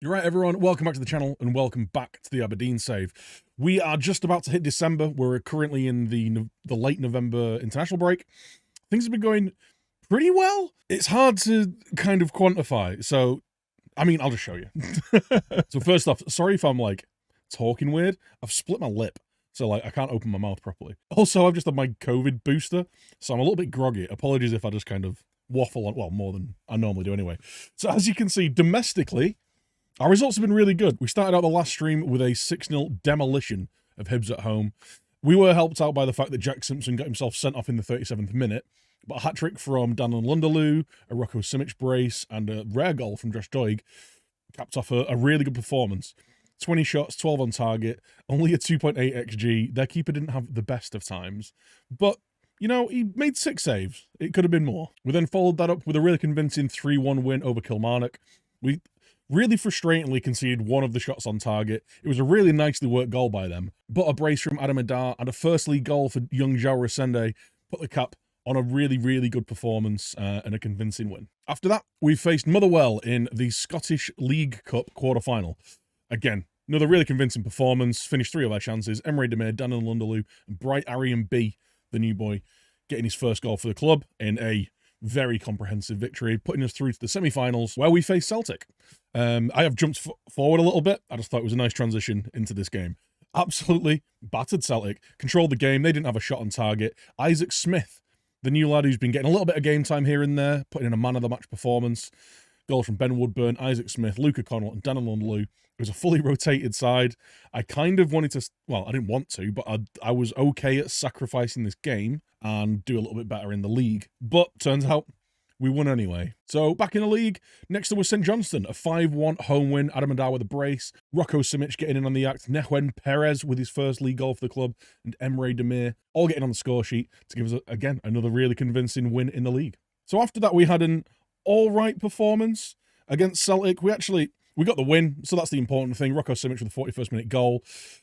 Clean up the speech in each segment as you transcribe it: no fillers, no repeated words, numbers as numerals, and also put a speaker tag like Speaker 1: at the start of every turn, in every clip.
Speaker 1: You're right, everyone. Welcome back to the channel and welcome back to the Aberdeen save. We are just about to hit December. We're currently in the late November international break. Things have been going pretty well. It's hard to kind of quantify. So, I mean, I'll just show you. So first off, sorry if I'm like talking weird. I've split my lip. So like I can't open my mouth properly. Also, I've just had my COVID booster. So I'm a little bit groggy. Apologies if I just kind of waffle on, well, more than I normally do anyway. So as you can see, domestically, our results have been really good. We started out the last stream with a 6-0 demolition of Hibs at home. We were helped out by the fact that Jack Simpson got himself sent off in the 37th minute, but a hat-trick from Daniel Lunderloo, a Rocco Simic brace, and a rare goal from Josh Doig capped off a really good performance. 20 shots, 12 on target, only a 2.8 XG. Their keeper didn't have the best of times, but you know, he made 6 saves. It could have been more. We then followed that up with a really convincing 3-1 win over Kilmarnock. We really frustratingly conceded one of the shots on target. It was a really nicely worked goal by them, but a brace from Adam Adar and a first league goal for young João Resende put the cap on a really good performance and a convincing win. After that, we faced Motherwell in the Scottish League Cup quarter-final. Again, another really convincing performance, finished 3 of our chances. Emre Demir, Daniel Lunderloo, and Bright Arian B, the new boy, getting his first goal for the club in a very comprehensive victory, putting us through to the semi-finals where we face Celtic. I have jumped forward a little bit. I just thought it was a nice transition into this game. Absolutely battered Celtic, controlled the game. They didn't have a shot on target. Isaac Smith, the new lad who's been getting a little bit of game time here and there, putting in a man-of-the-match performance. Goals from Ben Woodburn, Isaac Smith, Luca Connell, and Daniel Lunderloo. It was a fully rotated side. I kind of wanted to, well, I didn't want to, but I was okay at sacrificing this game and do a little bit better in the league. But turns out we won anyway. So back in the league, next up was St Johnstone, a 5-1 home win. Adam Adar with a brace, Rocco Simic getting in on the act, Nehuen Perez with his first league goal for the club, and Emre Demir all getting on the score sheet to give us, again, another really convincing win in the league. So after that, we had an all-right performance against Celtic. We got the win, so that's the important thing. Rocco Simic with a 41st minute goal.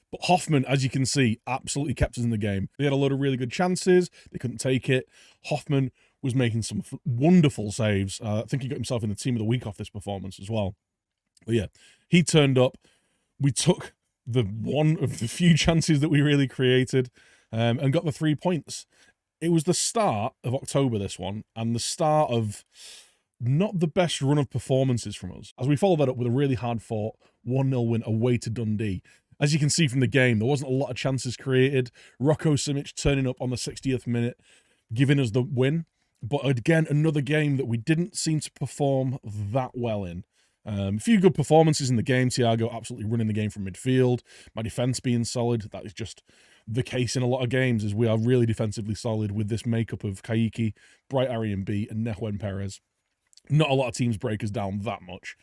Speaker 1: But Hoffman, as you can see, absolutely kept us in the game. They had a load of really good chances. They couldn't take it. Hoffman was making some wonderful saves. I think he got himself in the team of the week off this performance as well. But yeah, he turned up. We took the one of the few chances that we really created and got the 3 points. It was the start of October, this one, and the start of not the best run of performances from us, as we followed that up with a really hard-fought 1-0 win away to Dundee. As you can see from the game, there wasn't a lot of chances created. Rocco Simic turning up on the 60th minute, giving us the win. But again, another game that we didn't seem to perform that well in. A few good performances in the game. Thiago absolutely running the game from midfield. My defence being solid. That is just the case in a lot of games, as we are really defensively solid with this makeup of Kaiki, Bright Arian B, and Nehuen Perez. Not a lot of teams break us down that much.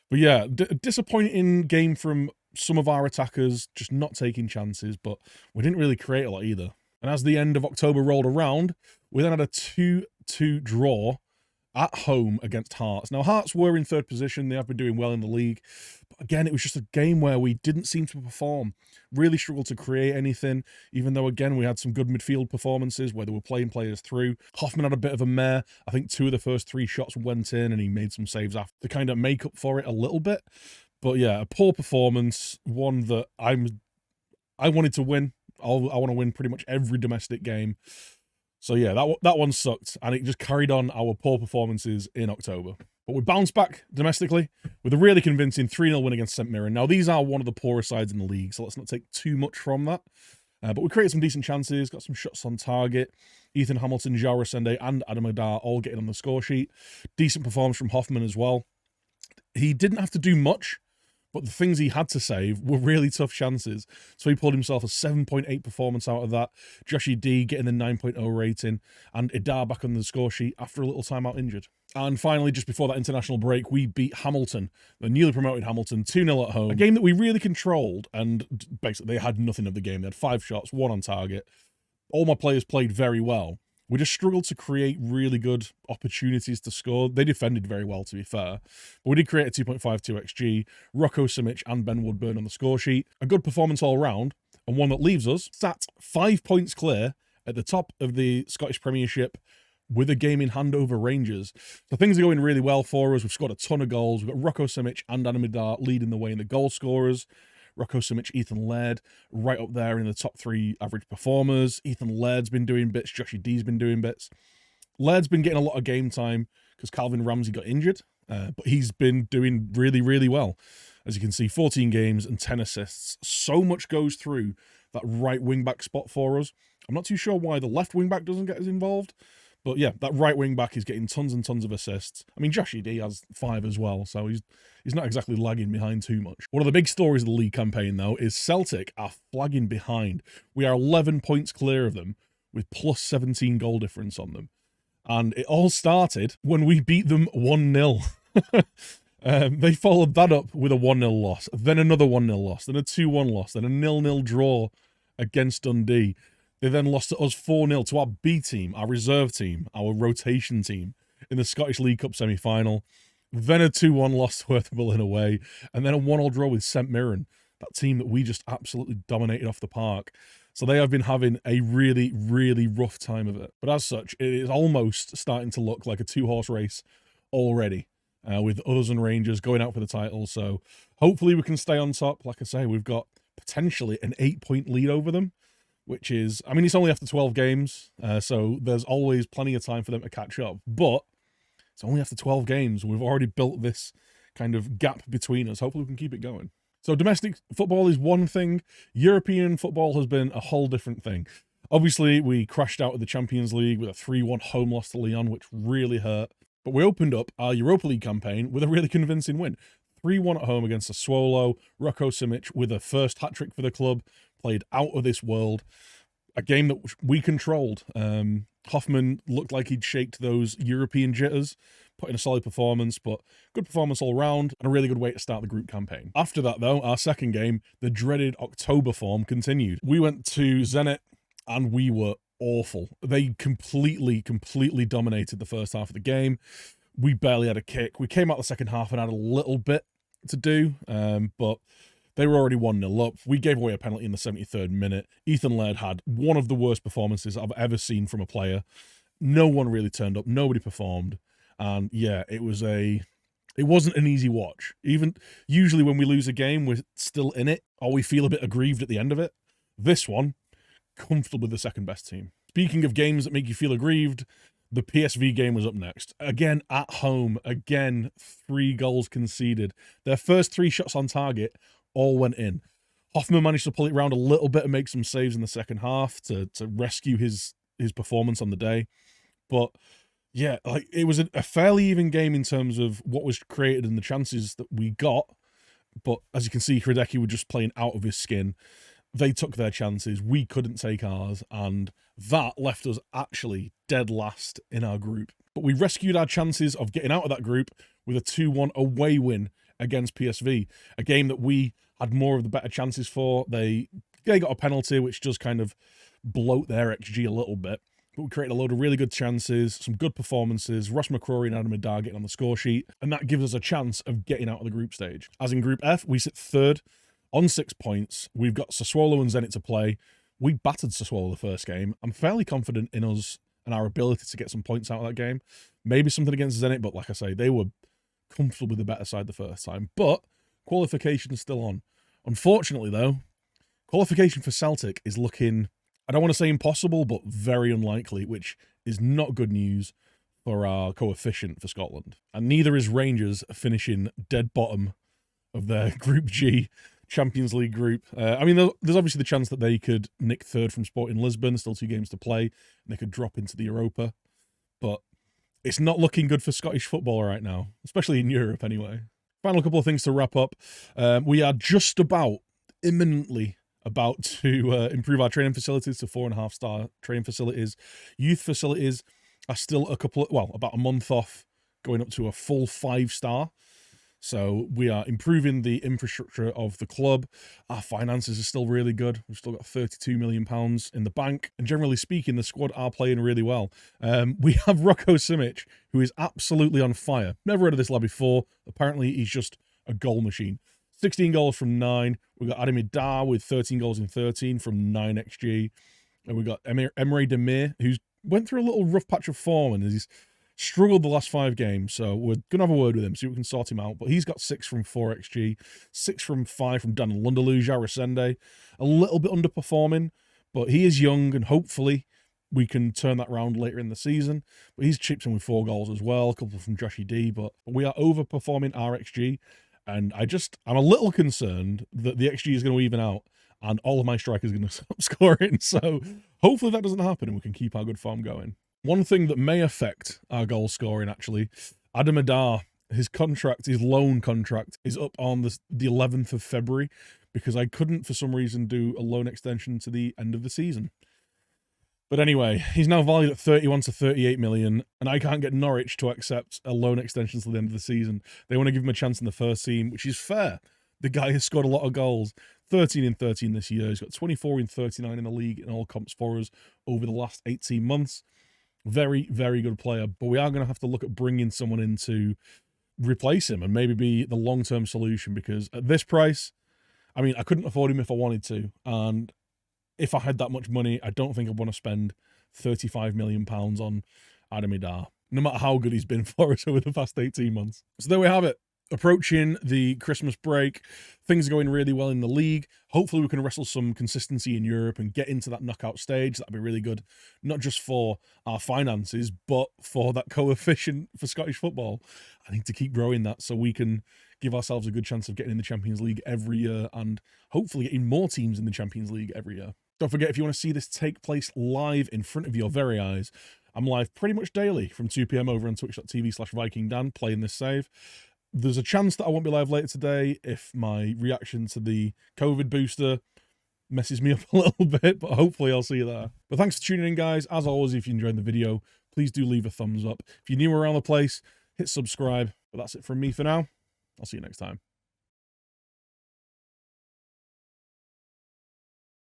Speaker 1: But yeah, disappointing game from some of our attackers, just not taking chances, but we didn't really create a lot either. And as the end of October rolled around, we then had a 2-2 draw at home against Hearts. Now, Hearts were in 3rd position. They have been doing well in the league. But again, it was just a game where we didn't seem to perform. Really struggled to create anything, even though, again, we had some good midfield performances where they were playing players through. Hoffman had a bit of a mare. I think 2 of the first 3 shots went in, and he made some saves after to kind of make up for it a little bit. But yeah, a poor performance, one that I wanted to win. I want to win pretty much every domestic game. So yeah, that one sucked, and it just carried on our poor performances in October. But we bounced back domestically with a really convincing 3-0 win against St Mirren. Now, these are one of the poorest sides in the league, so let's not take too much from that. But we created some decent chances, got some shots on target. Ethan Hamilton, João Resende, and Adam Adar all getting on the score sheet. Decent performance from Hoffman as well. He didn't have to do much, but the things he had to save were really tough chances. So he pulled himself a 7.8 performance out of that. Joshy D getting the 9.0 rating. And Idar back on the score sheet after a little time out injured. And finally, just before that international break, we beat Hamilton, the newly promoted Hamilton, 2-0 at home. A game that we really controlled, and basically they had nothing of the game. They had 5 shots, 1 on target. All my players played very well. We just struggled to create really good opportunities to score. They defended very well, to be fair. But we did create a 2.52 XG. Rocco Simic and Ben Woodburn on the score sheet. A good performance all round, and one that leaves us sat 5 points clear at the top of the Scottish Premiership with a game in hand over Rangers. So things are going really well for us. We've scored a ton of goals. We've got Rocco Simic and Adamidar leading the way in the goal scorers. Rocco Simic, Ethan Laird, right up there in the top 3 average performers. Ethan Laird's been doing bits. Joshy D's been doing bits. Laird's been getting a lot of game time because Calvin Ramsey got injured, but he's been doing really, really well. As you can see, 14 games and 10 assists. So much goes through that right wing-back spot for us. I'm not too sure why the left wing-back doesn't get as involved, but yeah, that right wing-back is getting tons and tons of assists. I mean, Joshy D has 5 as well, so he's not exactly lagging behind too much. One of the big stories of the league campaign, though, is Celtic are flagging behind. We are 11 points clear of them with plus 17 goal difference on them. And it all started when we beat them 1-0. They followed that up with a 1-0 loss, then another 1-0 loss, then a 2-1 loss, then a 0-0 draw against Dundee. They then lost to us 4-0 to our B team, our reserve team, our rotation team in the Scottish League Cup semi-final. Then a 2-1 loss to Worthington away, and then a 1-1 draw with St Mirren, that team that we just absolutely dominated off the park. So they have been having a really, really rough time of it. But as such, it is almost starting to look like a 2-horse race already, with others and Rangers going out for the title. So hopefully we can stay on top. Like I say, we've got potentially an 8-point lead over them, which is, I mean, it's only after 12 games, so there's always plenty of time for them to catch up. But it's only after 12 games. We've already built this kind of gap between us. Hopefully we can keep it going. So domestic football is one thing. European football has been a whole different thing. Obviously, we crashed out of the Champions League with a 3-1 home loss to Lyon, which really hurt. But we opened up our Europa League campaign with a really convincing win. 3-1 at home against Sassuolo. Rocco Simic with a first hat-trick for the club. Played out of this world. A game that we controlled. Hoffman looked like he'd shaked those European jitters, put in a solid performance, but good performance all round and a really good way to start the group campaign. After that, though, our second game, the dreaded October form continued. We went to Zenit and we were awful. They completely dominated the first half of the game. We barely had a kick. We came out the second half and had a little bit to do, but they were already 1-0 up. We gave away a penalty in the 73rd minute. Ethan Laird had one of the worst performances I've ever seen from a player. No one really turned up. Nobody performed. And yeah, it wasn't an easy watch. Even usually when we lose a game, we're still in it, or we feel a bit aggrieved at the end of it. This one, comfortably the second best team. Speaking of games that make you feel aggrieved, the PSV game was up next. Again, at home. Again, 3 goals conceded. Their first 3 shots on target all went in. Hoffman managed to pull it around a little bit and make some saves in the second half to rescue his performance on the day. But yeah, like it was a fairly even game in terms of what was created and the chances that we got. But as you can see, Hradecki were just playing out of his skin. They took their chances. We couldn't take ours. And that left us actually dead last in our group. But we rescued our chances of getting out of that group with a 2-1 away win against PSV. A game that we had more of the better chances for. They got a penalty, which does kind of bloat their XG a little bit. But we created a load of really good chances, some good performances, Ross McCrory and Adam Adar getting on the score sheet, and that gives us a chance of getting out of the group stage. As in Group F, we sit 3rd on 6 points. We've got Sassuolo and Zenit to play. We battered Sassuolo the first game. I'm fairly confident in us and our ability to get some points out of that game. Maybe something against Zenit, but like I say, they were comfortably the better side the first time. But qualification is still on. Unfortunately, though, qualification for Celtic is looking, I don't want to say impossible, but very unlikely, which is not good news for our coefficient for Scotland. And neither is Rangers finishing dead bottom of their Group G Champions League group. I mean, there's obviously the chance that they could nick 3rd from Sporting Lisbon, still 2 games to play, and they could drop into the Europa. But it's not looking good for Scottish football right now, especially in Europe anyway. Final couple of things to wrap up. We are just imminently about to improve our training facilities to 4.5-star training facilities. Youth facilities are still about a month off going up to a full 5-star. So we are improving the infrastructure of the club. Our finances are still really good. We've still got £32 million in the bank. And generally speaking, the squad are playing really well. We have Rocco Simic, who is absolutely on fire. Never heard of this lad before. Apparently, he's just a goal machine. 16 goals from 9. We've got Adam Idar with 13 goals in 13 from 9 XG. And we've got Emre Demir, who's went through a little rough patch of form and he's struggled the last 5 games. So we're going to have a word with him, see if we can sort him out. But he's got 6 from 4 XG, 6 from 5 from Dan Lundalu, Jarasende. A little bit underperforming, but he is young and hopefully we can turn that round later in the season. But he's chipped in with 4 goals as well, a couple from Joshy D. But we are overperforming our XG. And I'm a little concerned that the XG is going to even out and all of my strikers are going to stop scoring. So hopefully that doesn't happen and we can keep our good form going. One thing that may affect our goal scoring, actually, Adam Adar, his loan contract, is up on the 11th of February because I couldn't, for some reason, do a loan extension to the end of the season. But anyway, he's now valued at 31 to 38 million, and I can't get Norwich to accept a loan extension to the end of the season. They want to give him a chance in the first team, which is fair. The guy has scored a lot of goals, 13 in 13 this year. He's got 24 in 39 in the league in all comps for us over the last 18 months. Very, very good player, but we are going to have to look at bringing someone in to replace him and maybe be the long-term solution, because at this price, I mean, I couldn't afford him if I wanted to, and if I had that much money, I don't think I'd want to spend £35 million on Adam Adar, no matter how good he's been for us over the past 18 months. So there we have it. Approaching the Christmas break, things are going really well in the league. Hopefully we can wrestle some consistency in Europe and get into that knockout stage. That'd be really good, not just for our finances, but for that coefficient for Scottish football. I need to keep growing that so we can give ourselves a good chance of getting in the Champions League every year and hopefully getting more teams in the Champions League every year. Don't forget, if you want to see this take place live in front of your very eyes, I'm live pretty much daily from 2 PM over on twitch.tv/VikingDan playing this save. There's a chance that I won't be live later today if my reaction to the COVID booster messes me up a little bit, but hopefully I'll see you there. But thanks for tuning in, guys. As always, if you enjoyed the video, please do leave a thumbs up. If you're new around the place, hit subscribe. But that's it from me for now. I'll see you next time.